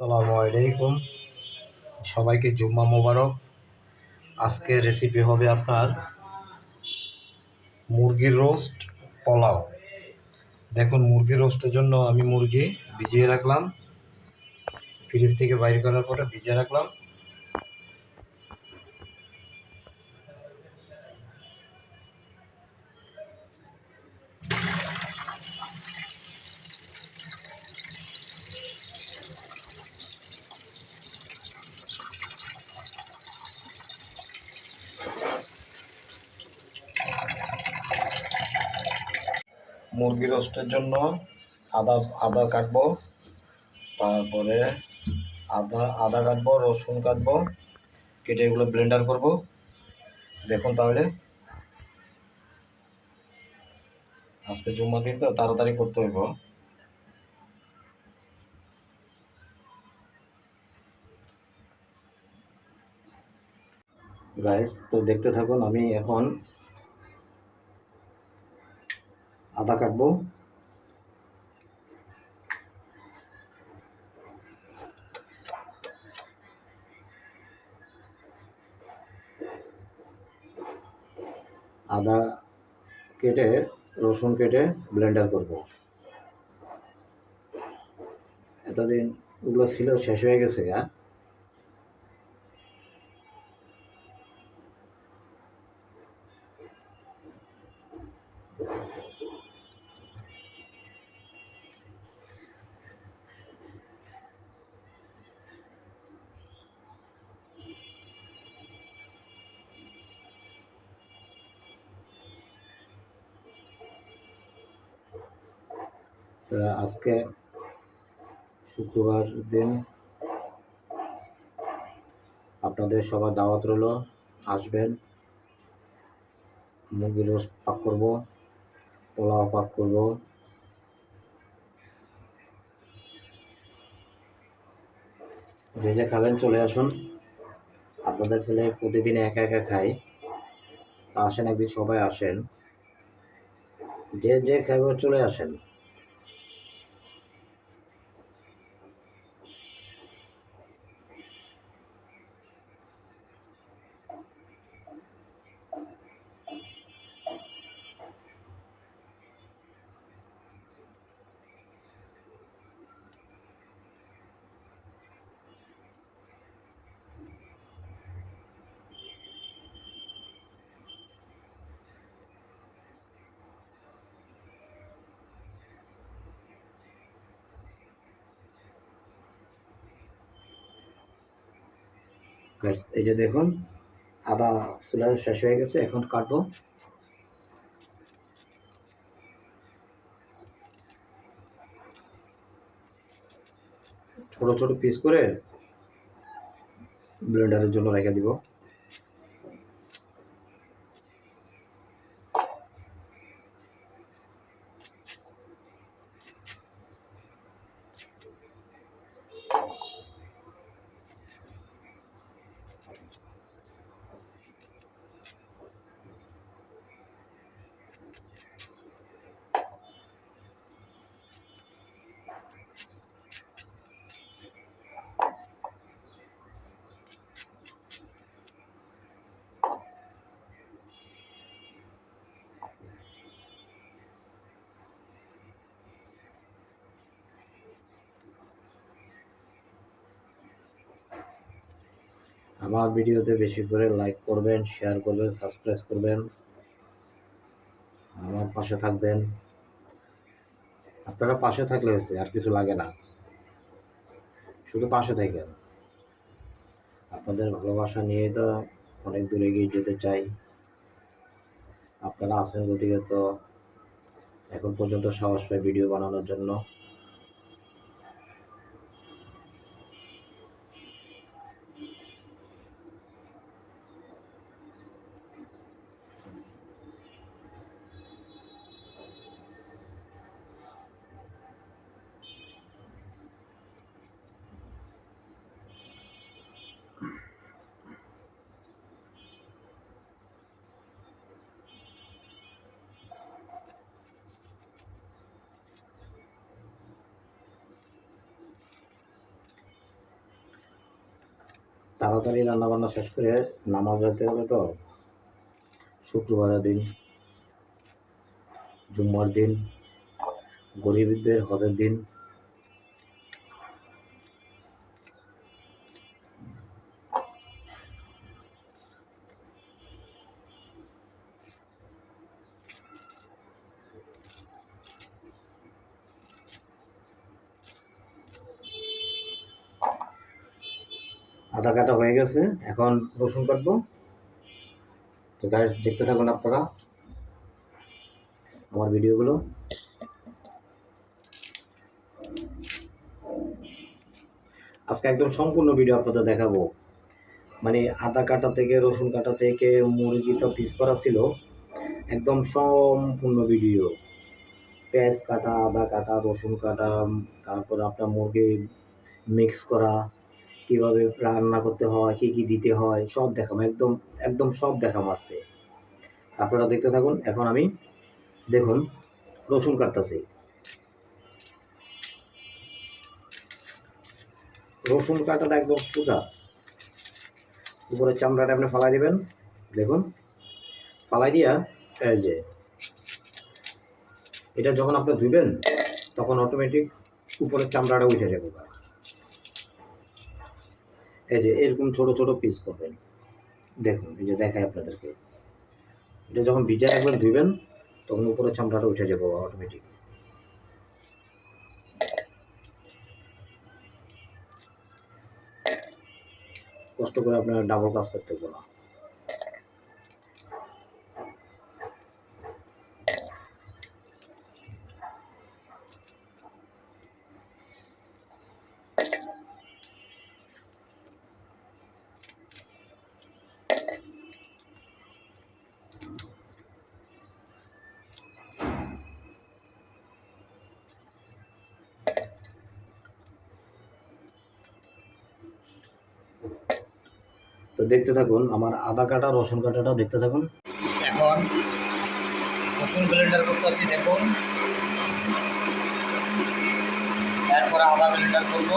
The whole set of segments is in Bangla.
আসসালামু আলাইকুম, সবাইকে জুম্মা মোবারক। আজকের রেসিপি হবে আপনার মুরগির রোস্ট পোলাও। দেখুন, মুরগির রোস্টের জন্য আমি মুরগি ভিজিয়ে রাখলাম, ফ্রিজ থেকে বাইর করার পরে ভিজিয়ে রাখলাম। মুরগি রোস্টের জন্য আদা আদা কাটবো, তারপরে আদা কাটবো, রসুন কাটবো, কেটে এগুলো ব্লেন্ডার করব। দেখুন, তাহলে আজকে জুম্মা দিন তো তাড়াতাড়ি করতে হইব। গাইস, তো দেখতে থাকুন। আমি এখন আদা কাটবো। আদা কেটে রসুন কেটে ব্লেন্ডার করব। এতদিন ওগুলো ছিল, শেষ হয়ে গেছে। তো আজকে শুক্রবার দিন, আপনাদের সবার দাওয়াত রইল, আসবেন। মুরগির রোস্ট পাক করব, পোলাও পাক করব। যে যে খাবেন চলে আসুন। আপনাদের ফেলে প্রতিদিন একা একা খাই, তা আসেন, একদিন সবাই আসেন। যে যে খাবে চলে আসেন। এই যে দেখুন, আদা চুলা শেষ হয়ে গেছে, এখন কাটবো। ছোট ছোট পিস করে ব্লেন্ডারের জন্য রেখে দিব। আমার ভিডিওতে বেশি করে লাইক করবেন, শেয়ার করবেন, সাবস্ক্রাইব করবেন, আমার পাশে থাকবেন। আপনারা পাশে থাকলে হয়েছে, আর কিছু লাগে না, শুধু পাশে থাকেন। আপনাদের ভালোবাসা নিয়ে তো অনেক দূরে এগিয়ে যেতে চাই। আপনারা আছেন গতিকে তো এখন পর্যন্ত সাহস পাই ভিডিও বানানোর জন্য। তাড়াতাড়ি রান্নাবান্না শেষ করে নামাজ যেতে হবে তো। শুক্রবারের দিন, জুম্মার দিন, গরিবদের হজের দিন। আদা কাটা হয়ে গেছে, এখন রসুন কাটবো। তো গাইস দেখতে থাকুন আপনারা আমার ভিডিওগুলো। আজকে একদম সম্পূর্ণ ভিডিও আপনাদের দেখাবো, মানে আদা কাটা থেকে রসুন কাটা থেকে মুরগিটা পিস করা ছিল, একদম সম্পূর্ণ ভিডিও। পেঁয়াজ কাটা, আদা কাটা, রসুন কাটা, তারপরে আপনার মুরগি মিক্স করা, কীভাবে রান্না করতে হয়, কী কী দিতে হয়, সব দেখাবো, একদম একদম সব দেখাবো আজকে। আপনারা দেখতে থাকুন। এখন আমি দেখুন রসুন কাটতেছি। রসুন কাটাটা একদম সোজা, উপরের চামড়াটা আপনি ফালাই দিবেন। দেখুন ফালাই দিয়া এই যে এটা যখন আপনি ধুবেন তখন অটোমেটিক উপরের চামড়াটা উঠে যাবে। এই যে এরকম ছোট ছোট পিস করবেন। দেখুন এই যে দেখায় আপনাদেরকে, এটা যখন ভিজা একবার ধুবেন তখন উপরের চামড়াটা উঠে যাবে অটোমেটিক। কষ্ট করে আপনার ডাবল কাজ করতে হবে না। তো দেখতে থাকুন আমার আদা কাটা রসুন কাটাটা দেখতে থাকুন। এখন রসুন ব্লেন্ডার করতেছি দেখুন, এরপরে আদা ব্লেন্ডার করব।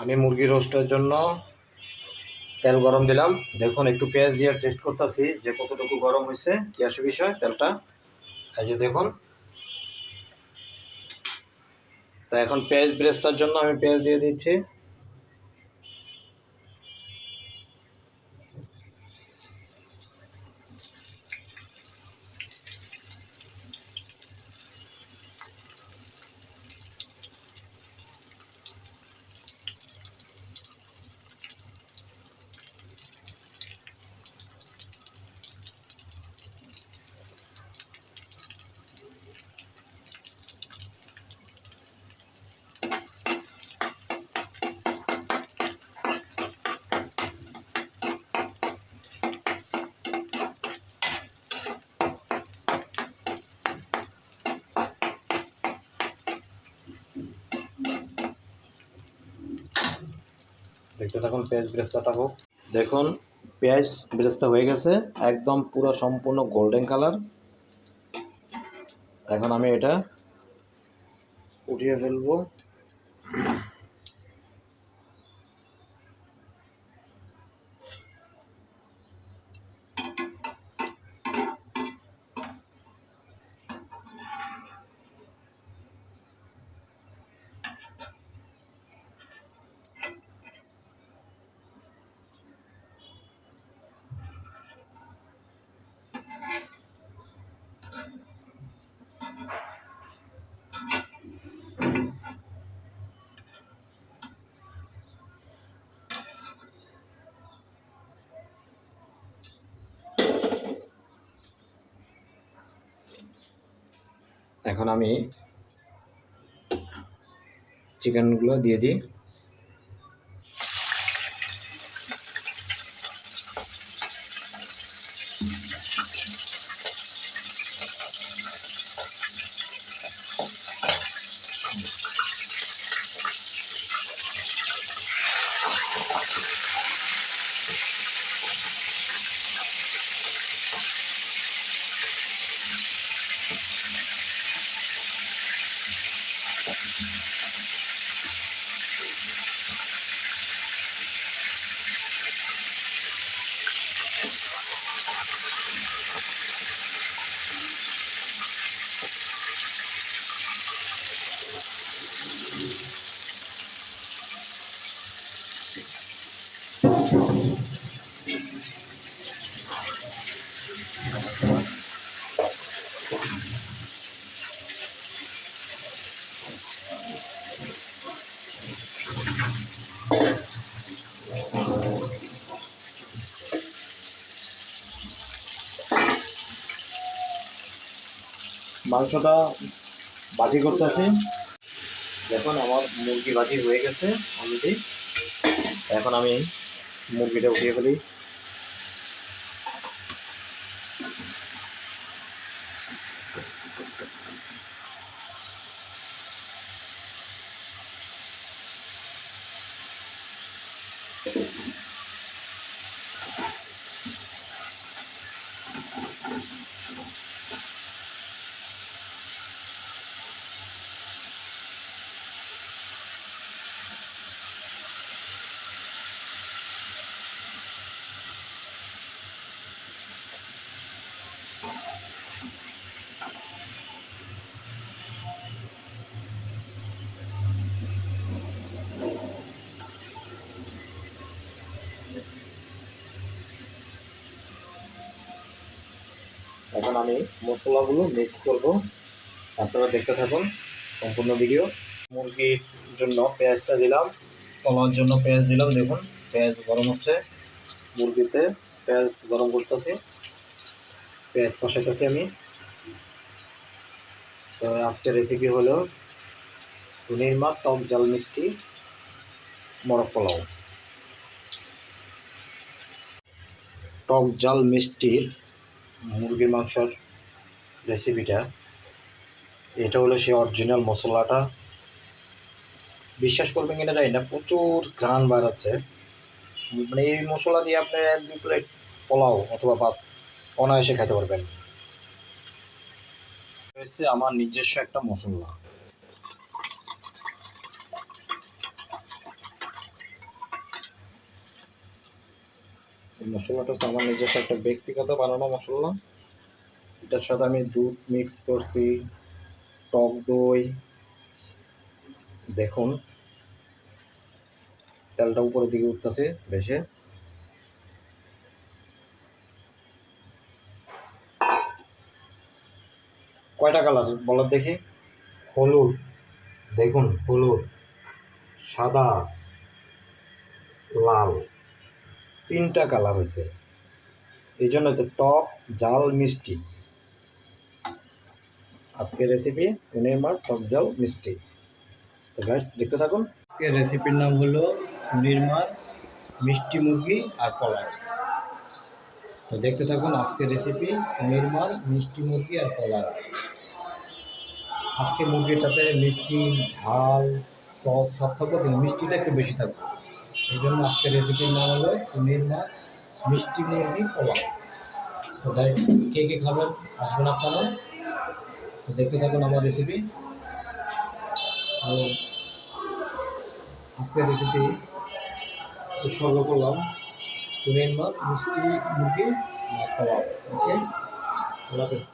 আমি মুরগি রোস্টের জন্য তেল গরম দিলাম। দেখুন একটু পেঁয়াজ দিয়ে টেস্ট করতেছি যে কতটুকু গরম হয়েছে, কি আসে বিষয় তেলটা। এই যে দেখুন, তো এখন পেঁয়াজ ব্রেস্তার জন্য আমি পেঁয়াজ দিয়ে দিচ্ছি। দেখতে থাকুন পেঁয়াজ ব্রেস্তাটা হোক। দেখুন পেঁয়াজ ব্রেস্তা হয়ে গেছে, একদম পুরো সম্পূর্ণ গোল্ডেন কালার। এখন আমি এটা উঠিয়ে ফেলবো। এখন আমি চিকেনগুলো দিয়ে দিই। মাংসটা ভাজি করতেছি। দেখুন আমার মুরগি ভাজি হয়ে গেছে অলরেডি। এখন আমি মুরগিটা উঠিয়ে ফেলি। এখন আমি মশলাগুলো মিক্স করব, আপনারা দেখতে থাকুন সম্পূর্ণ ভিডিও। মুরগির জন্য পেঁয়াজটা দিলাম, কলার জন্য পেঁয়াজ দিলাম। দেখুন পেঁয়াজ গরম হচ্ছে, মুরগিতে পেঁয়াজ গরম করতেছি, পেঁয়াজ কষাইতেছি আমি। তো আজকের রেসিপি হলো ধনির মাছ টক ঝাল মিষ্টি মোরগ পোলাও। টক ঝাল মিষ্টির মুরগির মাংসের রেসিপিটা, এটা হলো সেই অরিজিনাল মশলাটা। বিশ্বাস করবেন কিনা জানি না, প্রচুর ঘ্রাণ বাড়াচ্ছে। মানে এই মশলা দিয়ে আপনি 2 প্লেট পোলাও অথবা ভাত অনায়াসে খেতে পারবেন। হচ্ছে আমার নিজস্ব একটা মশলা। এই মশলাটা হচ্ছে আমার নিজস্ব একটা ব্যক্তিগত বানানো মশলা। এটার সাথে আমি দুধ মিক্স করছি, টক দই। দেখুন তেলটা উপরের দিকে উঠতেছে বেশি। কয়টা কালার বলার দেখি? হলুদ, দেখুন হলুদ, সাদা, লাল, 3টা কালার হয়েছে। এই জন্য হচ্ছে টক ঝাল মিষ্টি। আজকের রেসিপি ধনির মাছ টক ঝাল মিষ্টি। তো গাইস দেখতে থাকুন। আজকের রেসিপির নাম হলো ধনির মাছ মিষ্টি মুরগি আর পোলাও। তো দেখতে থাকুন আজকের রেসিপি ধনির মাছ মিষ্টি মুরগি আর পোলাও। আজকে মুরগিটাতে মিষ্টি, ঝাল, টক সব থাকবে, কিন্তু মিষ্টিটা একটু বেশি থাকবে। এই জন্য আজকের রেসিপির নাম হলো ধনির মাছ মিষ্টি মুরগি পোলাও। তো গাইস কে কে খাবেন আসবেন আপনারা। তো দেখতে থাকুন আমার রেসিপি। তো আজকের রেসিপি উৎসর্গ করলাম ধনির মাছ মিষ্টি মুরগি আর পোলাও। ওকে, আল্লাহ হাফেজ।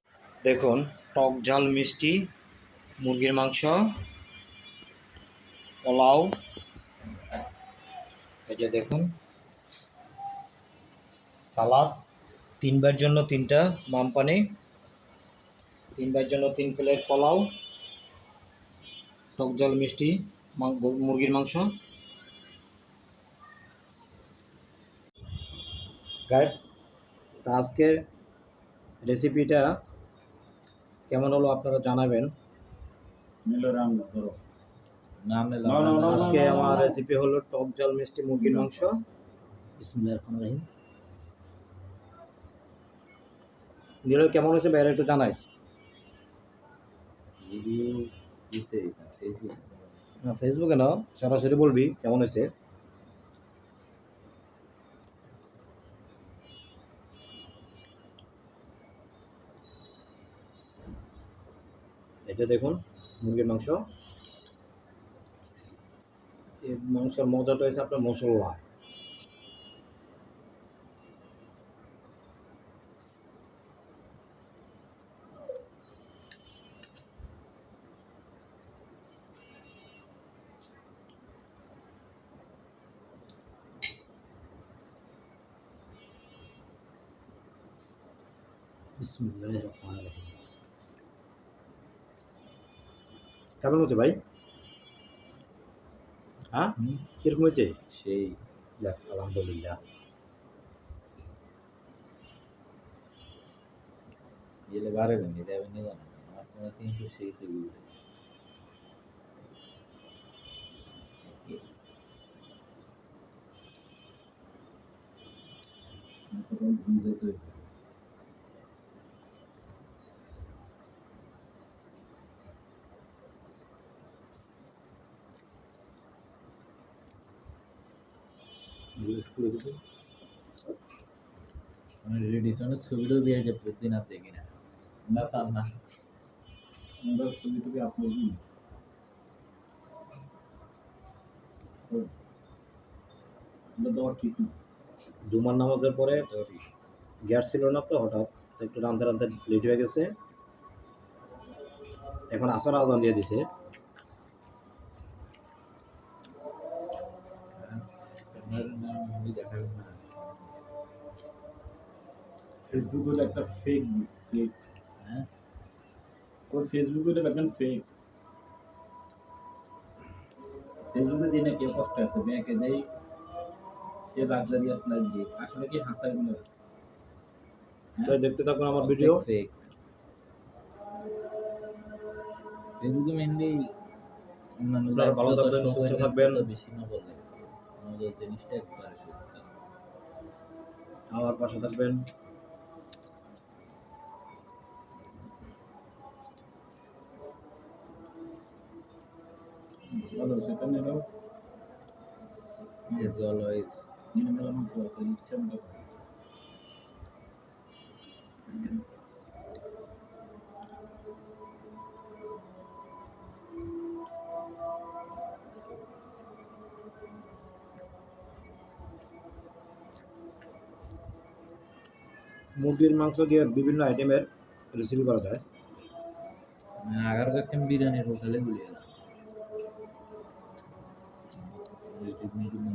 দেখুন টক ঝাল মিষ্টি মুরগির মাংস, পোলাও। এই যে দেখুন সালাদ, 3বার জন্য 3টা মামপানি, 3বার জন্য 3 প্লেট পোলাও, টক ঝাল মিষ্টি মুরগির মাংস। গাইস আজকের রেসিপিটা কেমন হলো আপনারা জানাবেন। আজকে আমার রেসিপি হলো টক ঝাল মিষ্টি মুরগির মাংস। বিসমিল্লাহির রহমানির রহিম। দিলে কেমন হয়েছে বাইরে একটু জানাইস। না ফেসবুকে না, সরাসরি বলবি কেমন হয়েছে। এটা দেখুন মুরগির মাংস। এই মাংসের মজাটা হয়েছে আপনার মশলা। বিসমিল্লাহির রহমানির রহিম। কেমন হচ্ছে ভাই? হ্যাঁ কিরকম হয়েছে? সেই যাক আলহামদুলিল্লাহ। গেলে বারে দেন, কিন্তু সেই সেগুলো কোথাও ভুলে যেতে করে দিতে মানে রেডিসনের ছবিটাও দিয়ে যে প্রতিদিন আছে কিনা না তা না আমরা ছবি টবি আপলোড দিই এটা দেওয়া ঠিক না জুমার নামাজের পরে গ্যাস ছিল না তো হঠাৎ একটু রাঁধতে রাঁধতে লেট হয়ে গেছে। এখন আসর আজান দিয়ে দিছে। মুভি দেখাবেন না ফেসবুক হলো একটা ফেক ফেক হ্যাঁ ওর ফেসবুক হলো একজন ফেক ফেসবুকে দিয়ে না কেউ কষ্ট আছে ব্যাংকে দেয় সে লাক্সারিয়াস লাইফ দিয়ে আসলে কি হাসাই গুলো তাই দেখতে থাকুন আমার ভিডিও। ফেক ফেসবুকে মেনলি অন্যান্য আপনারা ভালো থাকবেন, সুস্থ থাকবেন। বেশি না বলে আমাদের জিনিসটা একবারে সত্য আমার পাশে থাকবেন। ভালো সেখানে এলো as always নির্মলা মুখ আছে ইচ্ছা মতো মুরগির মাংস দিয়ে বিভিন্ন আইটেমের রেসিপি করা যায়। আগার কাছে বিরিয়ানির হোটেলে গুলি না ইউটিউব মিউটিউব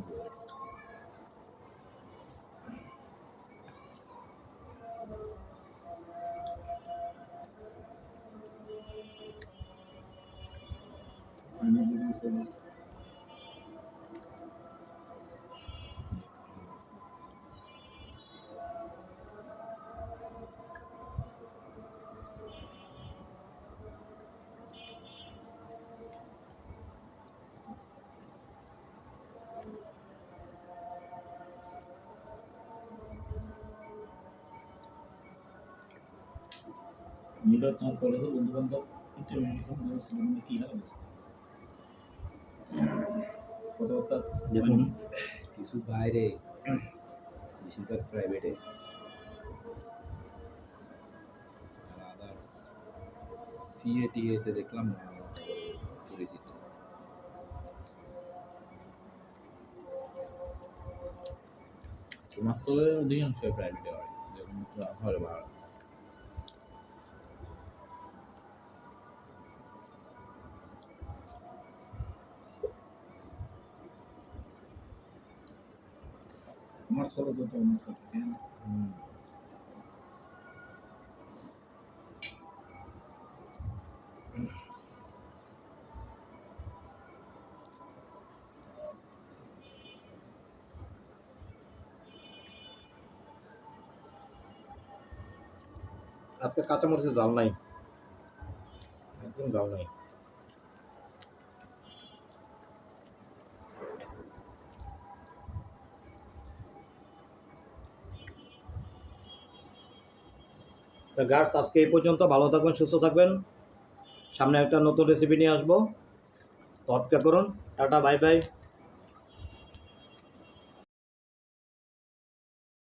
মিলো তোমার কলেজে বন্ধু বান্ধব ইন্টারমিডিয়েট ছিল মানে কি হাল আছে কথাবার্তা দেখুন কিছু বাইরে বেশিরভাগ প্রাইভেটে সিএটিএতে দেখলাম না পরিচিত তোমার তো অধিকাংশ প্রাইভেটে হয় যেমন ঘরে ভাড়া কমার্স করো তো কমার্স আছে কেন আজকে কাঁচামরিচের জাল নাই, একদম জাল নাই। তো গার্স আজকে এই পর্যন্ত। ভালো থাকবেন, সুস্থ থাকবেন। সামনে একটা নতুন রেসিপি নিয়ে আসবো। তো অপেক্ষা করুন। Tata, bye bye.